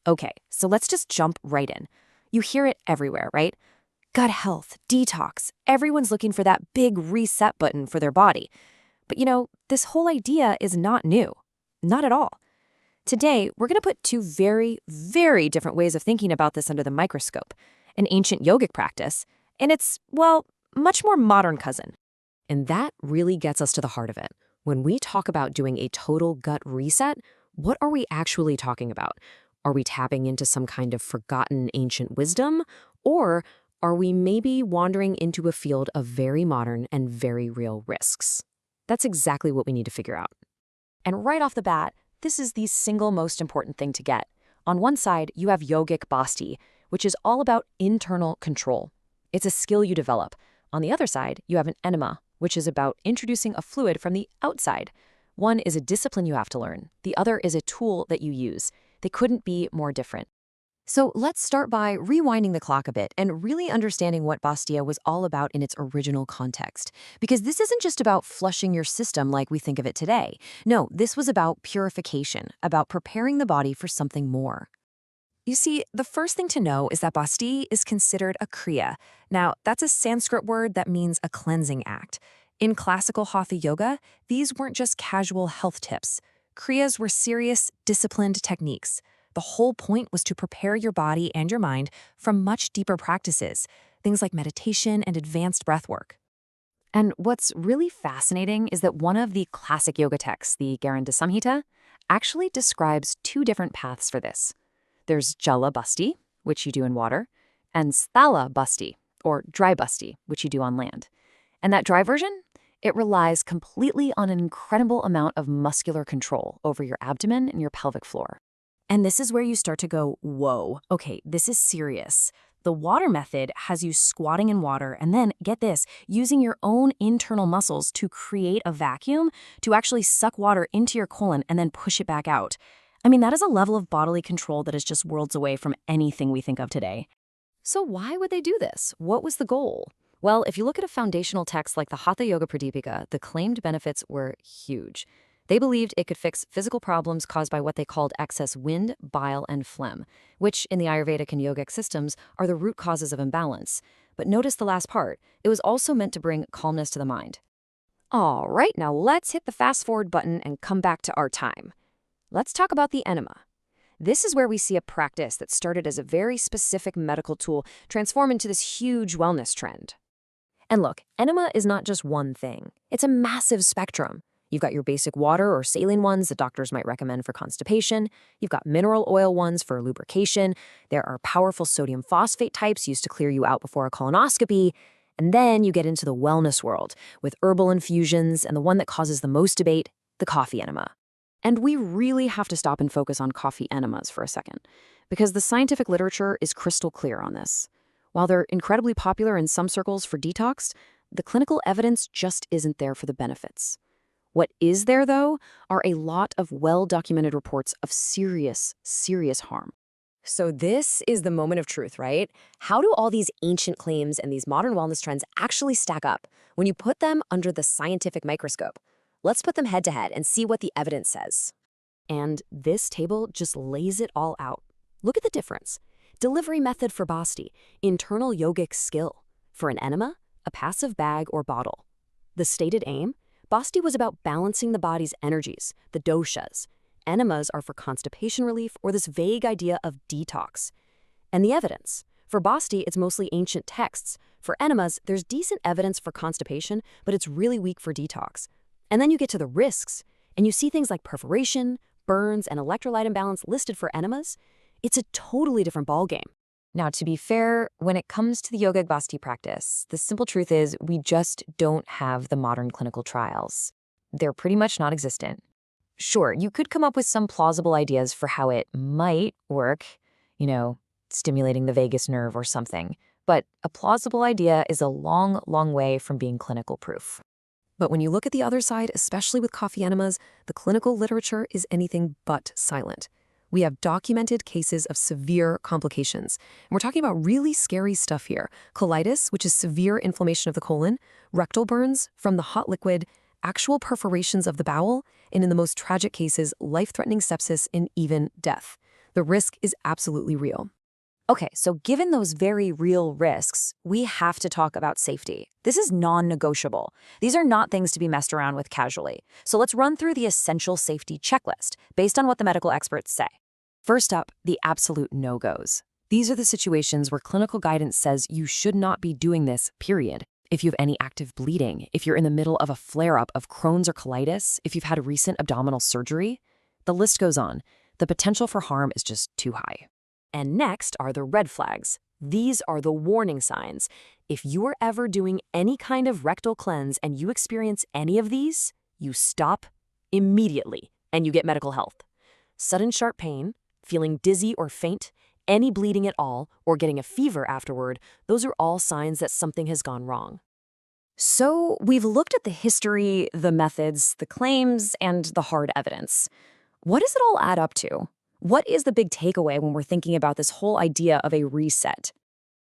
Okay, so let's just jump right in. You hear it everywhere, right? Gut health, detox, everyone's looking for that big reset button for their body. But this whole idea is not new. Not at all. Today, we're going to put two very, very different ways of thinking about this under the microscope. An ancient yogic practice, and its, well, much more modern cousin. And that really gets us to the heart of it. When we talk about doing a total gut reset, what are we actually talking about? Are we tapping into some kind of forgotten ancient wisdom? Or are we maybe wandering into a field of very modern and very real risks? That's exactly what we need to figure out. And right off the bat, this is the single most important thing to get. On one side, you have Yogic Basti, which is all about internal control. It's a skill you develop. On the other side, you have an Enema, which is about introducing a fluid from the outside. One is a discipline you have to learn. The other is a tool that you use. They couldn't be more different. So let's start by rewinding the clock a bit and really understanding what Bastia was all about in its original context. Because this isn't just about flushing your system like we think of it today. No, this was about purification, about preparing the body for something more. You see, the first thing to know is that Basti is considered a Kriya. Now, that's a Sanskrit word that means a cleansing act. In classical Hatha Yoga, these weren't just casual health tips. Kriyas were serious, disciplined techniques. The whole point was to prepare your body and your mind from much deeper practices, things like meditation and advanced breath work. And what's really fascinating is that one of the classic yoga texts, the Garanda Samhita, actually describes two different paths for this. There's Jala Basti, which you do in water, and Sthala Basti, or dry Basti, which you do on land. And that dry version? It relies completely on an incredible amount of muscular control over your abdomen and your pelvic floor. And this is where you start to go, whoa, okay, this is serious. The water method has you squatting in water and then, get this, using your own internal muscles to create a vacuum to actually suck water into your colon and then push it back out. I mean, that is a level of bodily control that is just worlds away from anything we think of today. So why would they do this? What was the goal? Well, if you look at a foundational text like the Hatha Yoga Pradipika, the claimed benefits were huge. They believed it could fix physical problems caused by what they called excess wind, bile, and phlegm, which in the Ayurvedic and yogic systems are the root causes of imbalance. But notice the last part. It was also meant to bring calmness to the mind. All right, now let's hit the fast forward button and come back to our time. Let's talk about the Enema. This is where we see a practice that started as a very specific medical tool transform into this huge wellness trend. And look, Enema is not just one thing. It's a massive spectrum. You've got your basic water or saline ones that doctors might recommend for constipation. You've got mineral oil ones for lubrication. There are powerful sodium phosphate types used to clear you out before a colonoscopy. And then you get into the wellness world with herbal infusions and the one that causes the most debate, the coffee enema. And we really have to stop and focus on coffee enemas for a second, because the scientific literature is crystal clear on this. While they're incredibly popular in some circles for detox, the clinical evidence just isn't there for the benefits. What is there, though, are a lot of well-documented reports of serious, serious harm. So this is the moment of truth, right? How do all these ancient claims and these modern wellness trends actually stack up when you put them under the scientific microscope? Let's put them head to head and see what the evidence says. And this table just lays it all out. Look at the difference. Delivery method for Basti, internal yogic skill. For an enema, a passive bag or bottle. The stated aim? Basti was about balancing the body's energies, the doshas. Enemas are for constipation relief or this vague idea of detox. And the evidence? For Basti, it's mostly ancient texts. For enemas, there's decent evidence for constipation, but it's really weak for detox. And then you get to the risks, and you see things like perforation, burns, and electrolyte imbalance listed for enemas. It's a totally different ballgame. Now, to be fair, when it comes to the yogic Basti practice, the simple truth is we just don't have the modern clinical trials. They're pretty much non-existent. Sure, you could come up with some plausible ideas for how it might work, stimulating the vagus nerve or something, but a plausible idea is a long, long way from being clinical proof. But when you look at the other side, especially with coffee enemas, the clinical literature is anything but silent. We have documented cases of severe complications. And we're talking about really scary stuff here. Colitis, which is severe inflammation of the colon, rectal burns from the hot liquid, actual perforations of the bowel, and in the most tragic cases, life-threatening sepsis and even death. The risk is absolutely real. Okay, so given those very real risks, we have to talk about safety. This is non-negotiable. These are not things to be messed around with casually. So let's run through the essential safety checklist based on what the medical experts say. First up, the absolute no-goes. These are the situations where clinical guidance says you should not be doing this, period. If you have any active bleeding, if you're in the middle of a flare-up of Crohn's or colitis, if you've had a recent abdominal surgery, the list goes on. The potential for harm is just too high. And next are the red flags. These are the warning signs. If you are ever doing any kind of rectal cleanse and you experience any of these, you stop immediately and you get medical help. Sudden sharp pain, feeling dizzy or faint, any bleeding at all, or getting a fever afterward, those are all signs that something has gone wrong. So we've looked at the history, the methods, the claims, and the hard evidence. What does it all add up to? What is the big takeaway when we're thinking about this whole idea of a reset?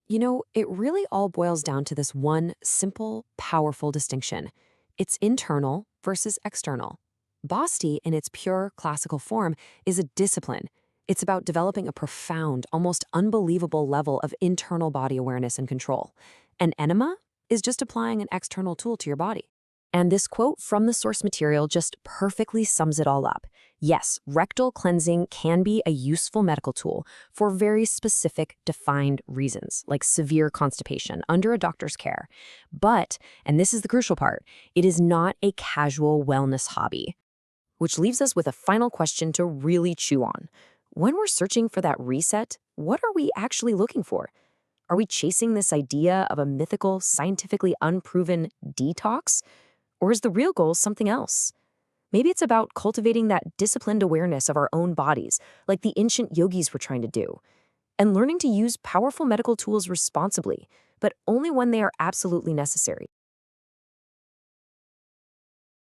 It really all boils down to this one simple, powerful distinction. It's internal versus external. Basti, in its pure classical form, is a discipline. It's about developing a profound, almost unbelievable level of internal body awareness and control. And Enema is just applying an external tool to your body. And this quote from the source material just perfectly sums it all up. Yes, rectal cleansing can be a useful medical tool for very specific, defined reasons, like severe constipation under a doctor's care. But, and this is the crucial part, it is not a casual wellness hobby. Which leaves us with a final question to really chew on. When we're searching for that reset, what are we actually looking for? Are we chasing this idea of a mythical, scientifically unproven detox? Or is the real goal something else? Maybe it's about cultivating that disciplined awareness of our own bodies, like the ancient yogis were trying to do, and learning to use powerful medical tools responsibly, but only when they are absolutely necessary.